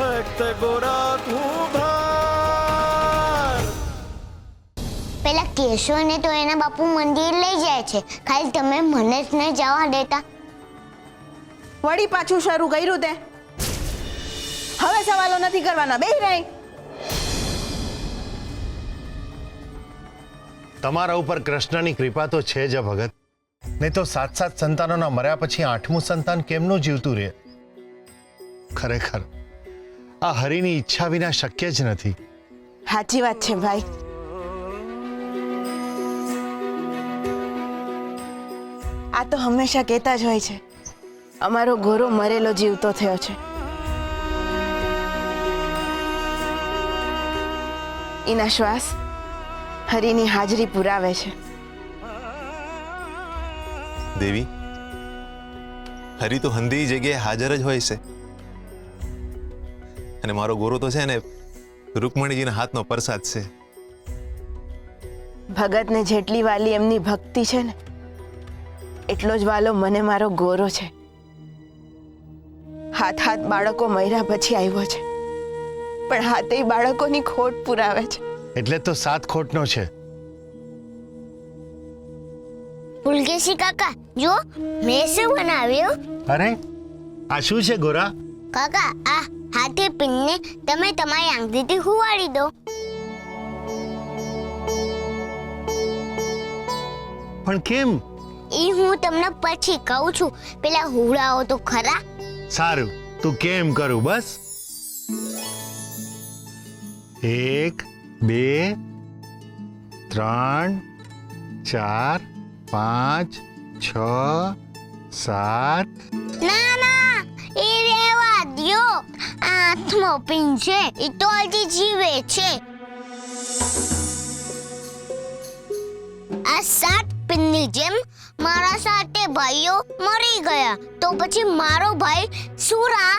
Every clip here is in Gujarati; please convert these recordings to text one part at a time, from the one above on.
ભક્ત ગોરા તું ભાર. પેલા કેશવને તો એના બાપુ મંદિર લઈ જાય છે, ખાલી તમે મને જ ન જવા દેતા. વળી પાછું શરૂ કર્યું તે. હવે સવાલો નથી કરવાના, બેહી રહી. તમારા ઉપર કૃષ્ણની કૃપા તો છે જ ભગત, નહીં તો 7 સંતાનોના મર્યા પછી 8મું સંતાન કેમનું જીવતું રહે? ખરેખર આ હરિની ઈચ્છા વિના શક્ય જ નથી. સાચી વાત છે ભાઈ. આ તો હંમેશા કહેતા જ હોય છે, અમારો ગોરો મરેલો જીવતો થયો છે. એના શ્વાસ હરિની હાજરી પુરાવે છે. દેવી, હરી તો હંધી જગ્યાએ હાજર જ હોય છે. અને મારો ગોરો તો છે ને રૂકમણીજીના હાથનો પ્રસાદ છે. ભગતને જેટલી વાલી એમની ભક્તિ છે ને, એટલો જ વાલો મને મારો ગોરો છે. હાથ બાળકો મર્યા પછી આવ્યો છે, પણ હાથે બાળકોની ખોટ પુરાવે છે. એટલે તો 7 ખોટનો છે. પુલકેશી કાકા, જો મેં શું બનાવ્યું? અરે આ શું છે ગોરા? કાકા, આ હાથી પિનને તમે તમારી આંગળીથી હુવાડી દો. પણ કેમ? એ હું તમને પછી કહું છું, પેલા હુડાઓ તો ખરા. સારું, તું કેમ કરું બસ. 1 2 3 4 5 6 7. ના ના, એ રહેવા દ્યો. આઠમો પિન છે, એ તો હજી જીવે છે. આ 7 પિનની જેમ મારા સાથે ભાઈઓ મરી ગયા, તો પછી મારો ભાઈ સુરા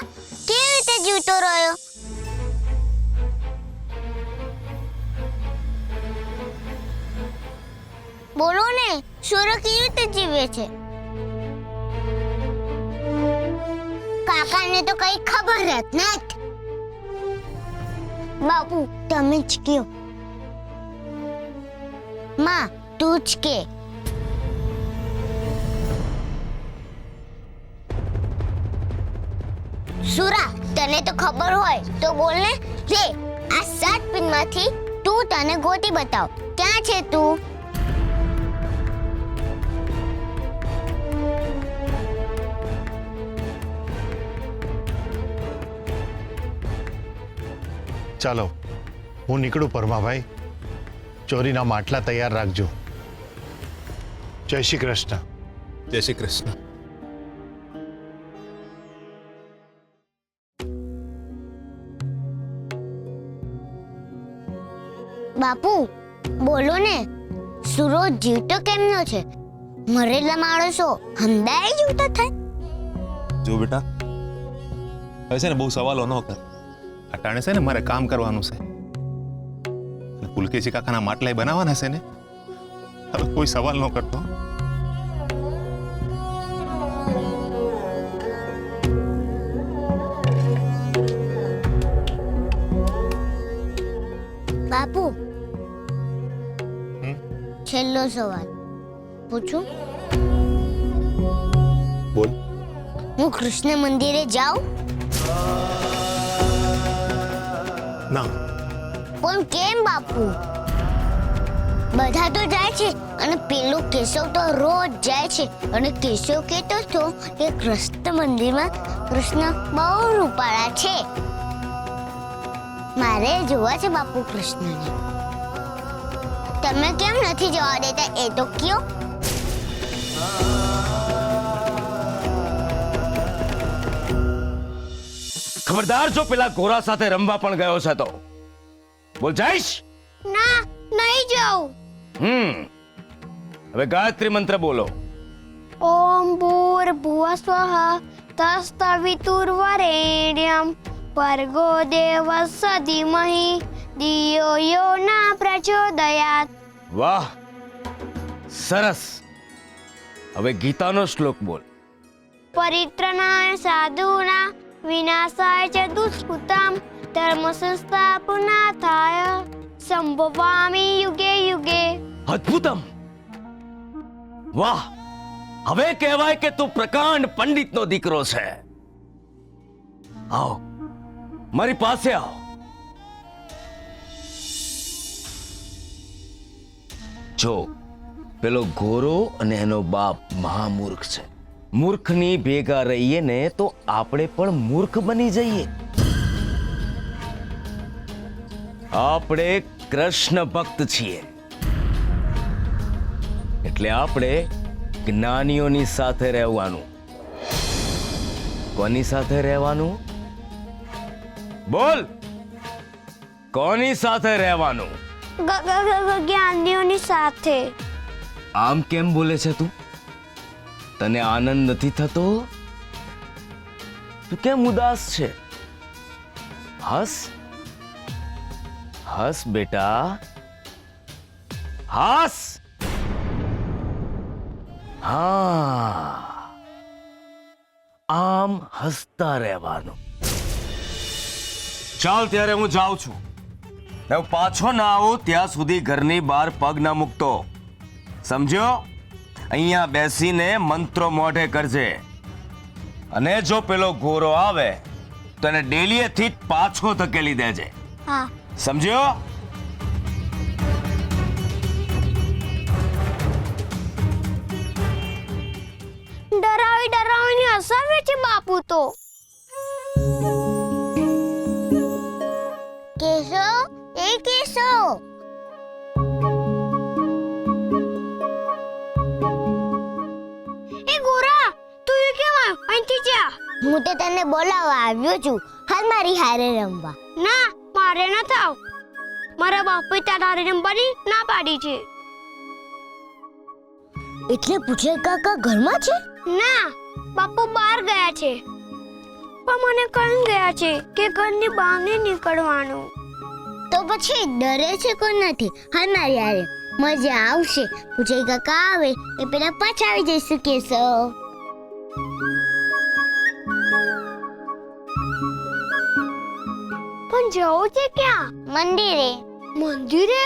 કેવી રીતે જીવતો રહ્યો? બોલો ને, સુરા કેવી રીતે જીવે છે? કાકાને તો કઈ ખબર જ નથી. બાપુ, તમે જ કયો. માં, તું જ કે. સુરા, તને તો ખબર હોય તો બોલ ને. લે, આ 7 પિનમાંથી તું તને ગોતી બતાવ. ક્યાં છે તું? ચાલો, હું નીકળું પરમાભાઈ. ચોરીના માટલા તૈયાર રાખજો. જય શ્રી કૃષ્ણ. જય શ્રી કૃષ્ણ. બાપુ, બોલો ને, સુરો જીવતો કેમનો છે? મરેલા માણસો હમદાય જીવતા થાય? જો બેટા, હવે છે ને બહુ સવાલો ન કર. અટાણે છે ને મારે કામ કરવાનું છે. પુલકેશી કાકાના માટલાય બનાવવાના છે ને. હવે કોઈ સવાલ ન કરતો. બાપુ, છેલ્લો સવાલ પૂછું? બોલ. હું કૃષ્ણ મંદિરે જાઉં? ના. પણ કેમ બાપુ? બધા તો જાય છે અને પેલો કેશવ તો રોજ જાય છે, અને કેશવ કહેતો હતો કે કૃષ્ણ મંદિરમાં કૃષ્ણ બહુ રૂપાળા છે. મારે જોવા છે બાપુ કૃષ્ણને. તમે કેમ નથી જવા દેતા એ તો કયો? ખબરદાર જો પેલા ગોરા સાથે રમવા પણ ગયો છે તો બોલ, જઈશ? ના, નહીં જાઉં. હવે ગાયત્રી મંત્ર બોલો. ઓમ ભૂર્ભુવઃ સ્વઃ તત્સવિતુર્વરેણ્યં ભર્ગો દેવસ્ય ધીમહિ ધિયો યો ના પ્રચોદયાત. વાહ, સરસ. હવે ગીતાનો શ્લોક બોલ. પરિત્રણાય સાધુના વિનાશાય ચ દુષ્કૃતમ ધર્મ સંસ્થાપનાથાય સંભવામિ યુગે યુગે. અદ્ભુતમ. વાહ, હવે કહેવાય કે તું પ્રકાંડ પંડિતનો દીકરો છે. આવો, મારી પાસે આવો. જો, પેલો ગોરો અને એનો બાપ મહામૂર્ખ છે. મૂર્ખની ભેગા રહીએ ને તો આપણે પણ મૂર્ખ બની જઈએ. આપણે કૃષ્ણ ભક્ત છીએ એટલે આપણે જ્ઞાનીઓની સાથે રહેવાનું. કોની સાથે રહેવાનું? બોલ, કોની સાથે રહેવાનું? જ્ઞાનીઓની સાથે. આમ કેમ બોલે છે તું? તને આનંદ નથી થતો? તું કેમ ઉદાસ છે? હસ, હસ બેટા, હસ. હા, આમ હસતા રહેવાનું. ચાલ ત્યારે હું જાઉં છું. હું પાછો ના આવું ત્યાં સુધી ઘરની બહાર પગ ના મૂકતો, સમજ્યો? અહીંયા બેસીને મંત્રો મોઢે કરજે. અને જો પેલો ગોરો આવે તો એને ડેલીએથી જ પાછો ધકેલી દેજે, હા. સમજ્યો? ડરાવીને હસાવે છે બાપુ તો. કેશવ, એ કેશવ, એ ગોરા, તું એ કેમ આવ્યો? અહીંથી જા. હું તો તને બોલાવવા આવ્યો છું. હાલ મારી હારે રમવા. ના, મારે ન થાવ. મારા બાપુએ તારા હારે રમવાની ના પાડી છે. એટલે પૂછે કાકા ઘરમાં છે? ના, બાપુ બહાર ગયા છે. પણ મને કહી ગયા છે કે ઘરની બહાર નહીં નીકળવાનું. તો પછી ડરે છે કોણ નથી? હાલ મારી હારે, મજા આવશે. પૂછે કાકા આવે એ પેલા પાછા આવી જઈશું. કેશવ, પણ જવું છે ક્યાં? મંદિરે. મંદિરે?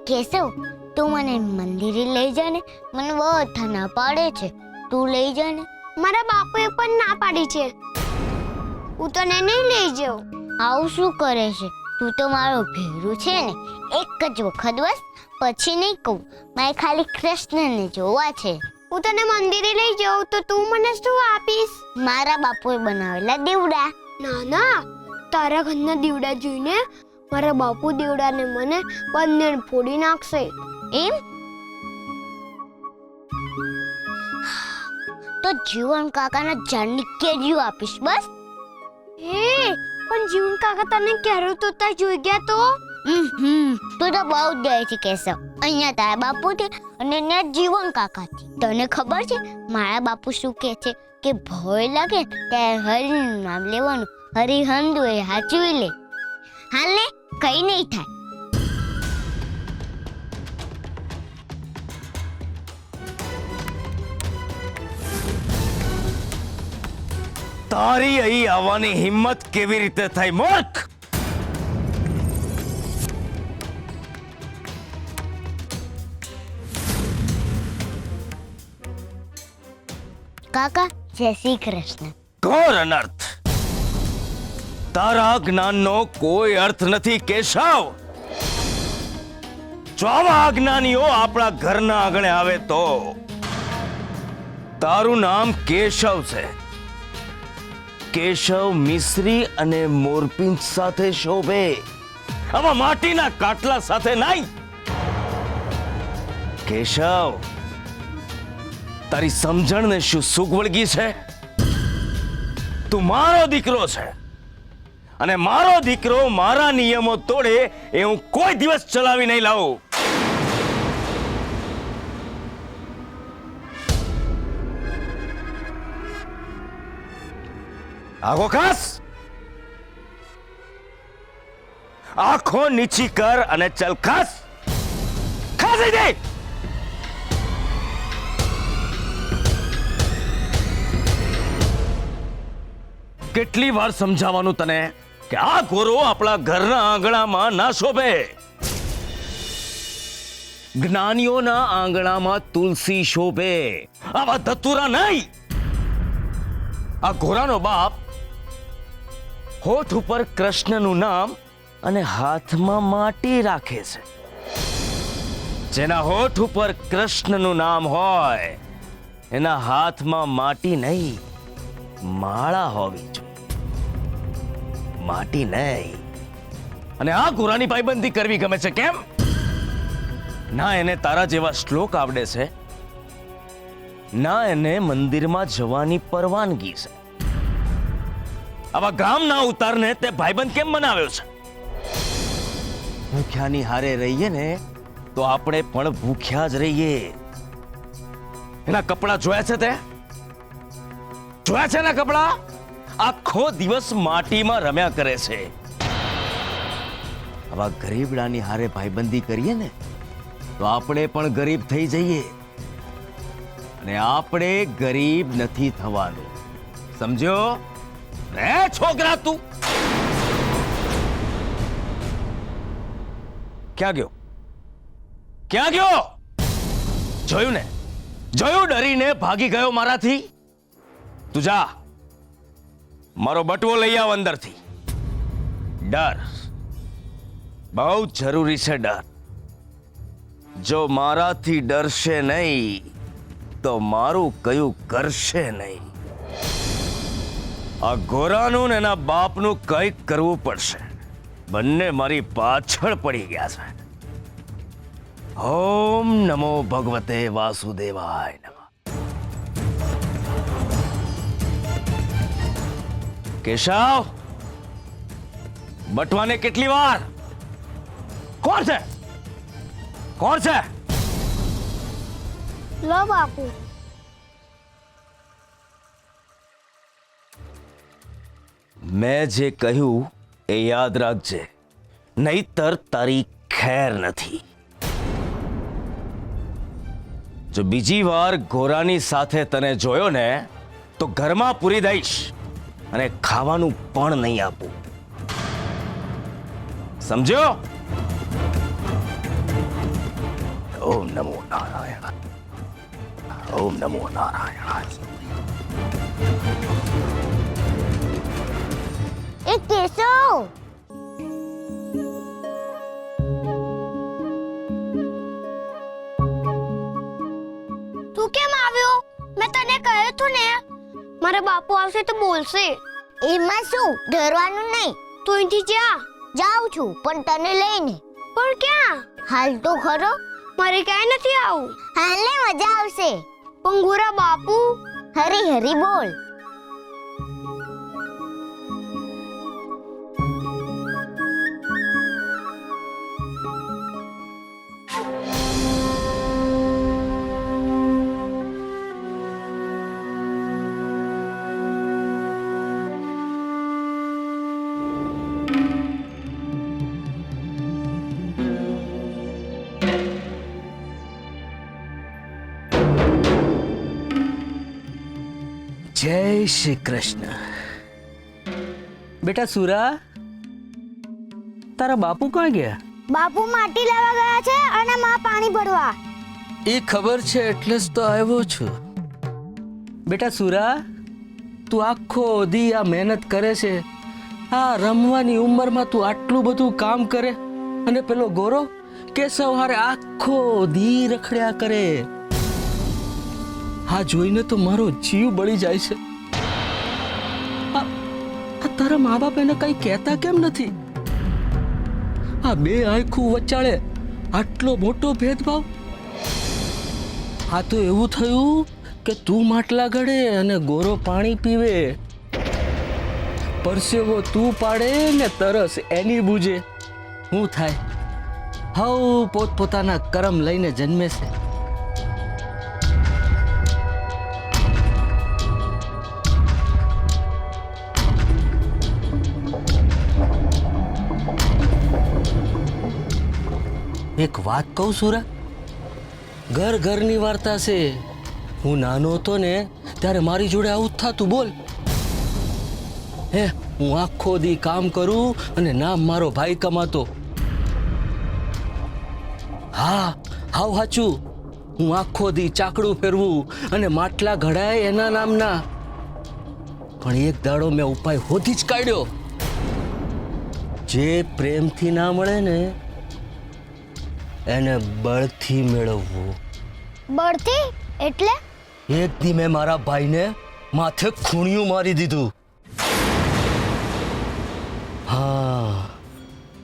કેશવ, તું મને મંદિરે લઈ જા ને. મને બધા ના પાડે છે, તું લઈ જા ને. મારા બાપુએ પણ ના પાડી છે. હું તને નહીં લઈ જાઉં. આવું શું કરે છે? તું તો મારો ભેરું છે ને. એક જ વખત બસ, પછી નહીં કહું. મારે ખાલી કૃષ્ણને જોવા છે. હું તને મંદિરે લઈ જાઉં તો તું મને શું આપીશ? મારા બાપુએ બનાવેલા દીવડા. ના ના, તારા ઘરના દીવડા જોઈને મારા બાપુ દીવડાને મને બંને ફોડી નાખશે. એમ? તો જીવન કાકાના ઝાડની કેરીઓ આપીશ બસ. હે, પણ જીવન કાકા તને ક્યારે તોતા જોઈ ગયા તો? તું તો બહુ જ જાય છે કેશવ. અહીંયા તારા બાપુ છે અને અહીંયા જીવન કાકા છે. તને ખબર છે મારા બાપુ શું કહે છે? કે ભય લાગે ત્યારે હરિનું નામ લેવાનું. હરિ હંદુ એ હાચવી લે. હાલ ને, કઈ નહીં થાય. તારી અહીં આવવાની હિંમત કેવી રીતે થઈ, મૂર્ખ? કાકા, જય શ્રી કૃષ્ણ. ઘોર અનર્થ. તારા જ્ઞાનનો કોઈ અર્થ નથી કેશવ. જો આવા અજ્ઞાનીઓ આપણા ઘરના આંગણે આવે તો તારું નામ કેશવ છે. કેશવ મિશ્રી અને મોરપિંચ સાથે શોભે, આમાં માટીના કાટલા સાથે નહીં. કેશવ, તારી સમજણને શું સુખ વળગી છે? તું મારો દીકરો છે અને મારો દીકરો મારા નિયમો તોડે એ હું કોઈ દિવસ ચલાવી નહીં લાવું. આગો ખાસ, આંખો નીચી કર અને ચલ ખાસ. ખાસી દે. કેટલી વાર સમજાવવાનું તને કે આ ગોરો આપણા ઘરના આંગણામાં ના શોભે. જ્ઞાનીઓના આંગણામાં તુલસી શોભે, આવા ધતુરા નહીં. આ ગોરાનો બાપ હોઠ ઉપર કૃષ્ણનું નામ અને હાથમાં માટી રાખે છે. જેના હોઠ ઉપર કૃષ્ણનું નામ હોય એના હાથમાં માટી નહીં, માળા હોવી જોઈએ, માટી નહીં. અને આ ગોરાની ભાઈબંધી કરવી ગમે છે. કેમ? ના એને તારા જેવા શ્લોક આવડે છે, ના એને મંદિરમાં જવાની પરવાનગી છે. આવા ગામના ઉતારને તે ભાઈબંધ કેમ બનાવ્યો છે? ભૂખ્યાની હારે રહીએ ને તો આપણે પણ ભૂખ્યા જ રહીએ. એના કપડા જોયા છે તે? જોયા છે એના કપડા? આખો દિવસ માટીમાં રમ્યા કરે છે. આવા ગરીબડાની હારે ભાઈબંધી કરીએ ને તો આપણે પણ ગરીબ થઈ જઈએ. અને આપણે ગરીબ નથી થવાનું, સમજ્યો? રે છોકરા, તું ક્યાં ગયો? ક્યાં ગયો? જોયું ને, જોયું? ડરીને ભાગી ગયો મારાથી. તું જા, મારો બટવો લઈ આવ અંદરથી. ડર બહુ જરૂરી છે. ડર જો મારાથી ડરશે નહીં તો મારું કયું કરશે નહીં. આ ગોરાનું ને એના બાપનું કંઈક કરવું પડશે. બંને મારી પાછળ પડી ગયા છે. ઓમ નમો ભગવતે વાસુદેવાય નમઃ. કેશવ, બટવાને કેટલી વાર? કોણ છે? કોણ છે? લો બાપુ. મેં જે કહ્યું એ યાદ રાખજે, નહીતર તારી ખેર નથી. જો બીજી વાર ગોરાની સાથે તને જોયો ને તો ઘરમાં પૂરી દઈશ અને ખાવાનું પણ નહીં આપું, સમજ્યો? ઓમ નમો નારાયણ. ઓમ નમો નારાયણ. એ કેશવ, તું કેમ આવ્યો? મેં તને કહ્યું તું ને મારા બાપુ આવશે તો બોલશે. એમાં શું ડરવાનું નહીં. તું અહીંથી જા. જાઉં છું, પણ તને લઈને. પણ ક્યાં? હાલ તો ખરો. મારે ક્યાંય નથી આવું. હાલને મજા આવશે. પણ ગોરા બાપુ. હરી હરી બોલ. જય શ્રી કૃષ્ણ. બેટા સુરા, તારા બાપુ ક્યાં ગયા? બાપુ માટી લેવા ગયા છે અને માં પાણી ભરવા. એ ખબર છે એટલે જ તો આવ્યો છું. બેટા સુરા, તું આખો દી આ મહેનત કરે છે, આ રમવાની ઉંમરમાં તું આટલું બધું કામ કરે, અને પેલો ગોરો કે સવારે આખો દી રખડ્યા કરે. આ જોઈને તો મારો જીવ બળી જાય છે. આ તારા મા બાપ એને કઈ કહેતા કેમ નથી? આ બે આંખું વચાળે આટલો મોટો ભેદભાવ. આ તો એવું થયું કે તું માટલા ઘડે અને ગોરો પાણી પીવે, પરસેવો તું પાડે ને તરસ એની બૂજે. શું થાય? હવ પોતપોતાના કરમ લઈને જન્મે છે. એક વાત કહું સુરા, ઘર ઘરની વાર્તા છે. હું નાનો હતો ને ત્યારે મારી જોડે આવું જ થતું. બોલ, હે હું આખો દી કામ કરું અને નામ મારો ભાઈ કમાતો. હા હાવ સાચું. હું આખો દી ચાકડું ફેરવું અને માટલા ઘડાય એના નામના. પણ એક દાડો મેં ઉપાય હોધી જ કાઢ્યો. જે પ્રેમથી ના મળે ને એને બળથી મેળવવું. બળથી એટલે એક દી મેં મારા ભાઈને માથે ખૂણિયું મારી દીધું. હા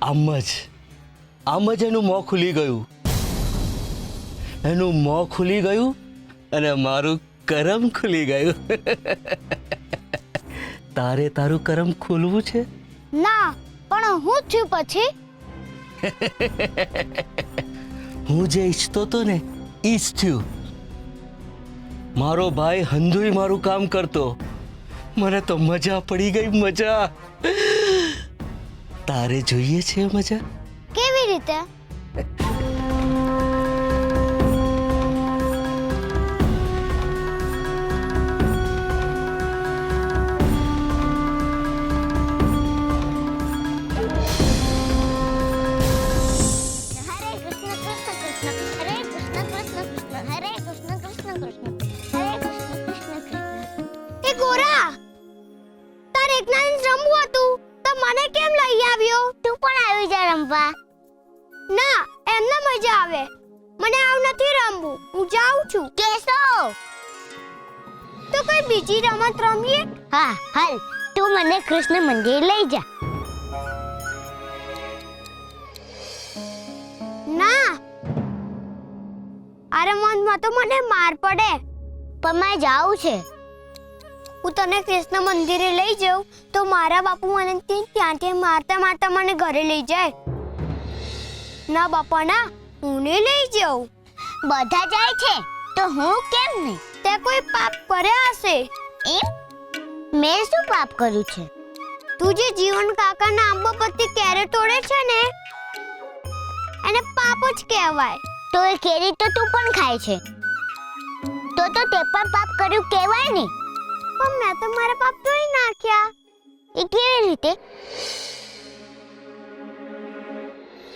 આમ જ એનું મોં ખુલી ગયું. એનું મોં ખુલી ગયું અને મારું કરમ ખુલી ગયું. તારે તારું કરમ ખુલવું છે? ના, પણ હું થયું પછી? હું જે ઈચ્છતો તો ને ઈ જ થયું. મારો ભાઈ હંધુય મારું કામ કરતો. મને તો મજા પડી ગઈ, મજા. તારે જોઈએ છે મજા? કેવી રીતે? એ ગોરા, તારે એકલા જ રમવું હતું તો મને કેમ લઈ આવ્યો? તું પણ આવી જા રમવા. ના, એમને મજા આવે. મને આવું નથી રમવું. હું જાઉં છું. કેસો તો કોઈ બીજી રમત રમીએ? હા હાલ તું મને કૃષ્ણ મંદિર લઈ જા. ના, આ રમતમાં તો મને માર પડે. પણ મારે જાવું છે. હું તને કૃષ્ણ મંદિરે લઈ જાઉં તો મારા બાપુ મને ત્યાંથી મારતા મારતા મને ઘરે લઈ જાય. ના બાપા ના, હું નહીં લઈ જાઉં. બધા જાય છે તો હું કેમ નહીં? તે કોઈ પાપ કર્યા હશે. એમ? મેં શું પાપ કર્યું છે? તું જે જીવન કાકાના આંબો પત્તી કેરે તોડે છે ને એને પાપ જ કહેવાય. તો એ કેરી તો તું પણ ખાય છે. તો તે પણ પાપ કર્યું કહેવાય ને? પણ મેં તો મારા પાપ ધોઈ નાખ્યા. એ કેવી રીતે?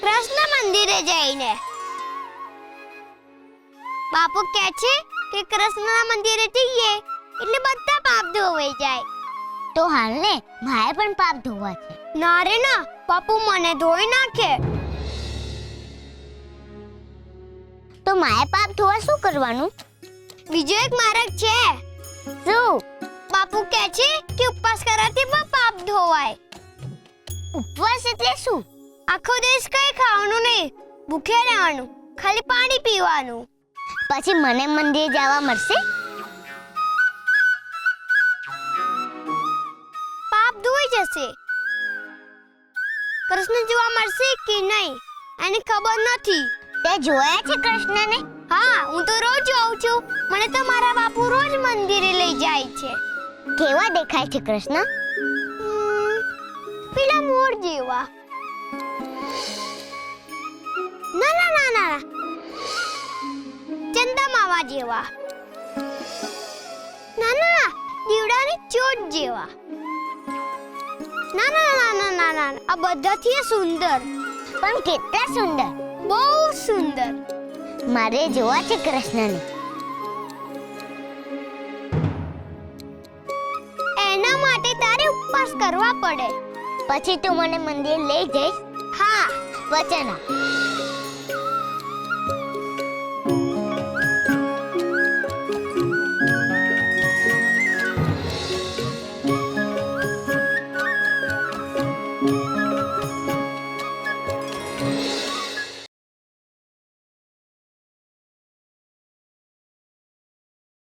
કૃષ્ણ મંદિરે જઈને બાપુ કહે છે કે કૃષ્ણના મંદિરે જઈએ એટલે બધા પાપ ધોવાઈ જાય. તો હાલ ને મારે પણ પાપ ધોવા છે. ના રે ના, બાપુ મને ધોઈ નાખે. તો મારે પાપ ધોવા શું કરવાનું? બીજો એક માર્ગ છે. શું? બાપુ કહે છે કે ઉપવાસ કરવાથી પણ પાપ ધોવાય. ઉપવાસ એટલે શું? આખો દિવસ કઈ ખાવાનું નહીં, ભૂખ્યા રહેવાનું, ખાલી પાણી પીવાનું. પછી મને મંદિર જવા મળશે? પાપ ધોઈ જશે. કૃષ્ણ જોવા મળશે કે નહીં એની ખબર નથી. તે જોયા છે કૃષ્ણને? હા, હું તો રોજ જોઉં છું. મને તો મારા બાપુ રોજ મંદિરે લઈ જાય છે. કેવા દેખાય છે કૃષ્ણ? પેલા મોર જેવા. ના ના ના ના, ચંદા માવા જેવા. ના ના, દીવડાની ચોટ જેવા. ના ના ના ના ના ના, આ બધાથી સુંદર. પણ કેટલા સુંદર! બહુ સુંદર. મારે જોવા છે કૃષ્ણને. એના માટે તારે ઉપવાસ કરવા પડે. પછી તું મને મંદિર લઈ જઈશ? હા, વચન આપ.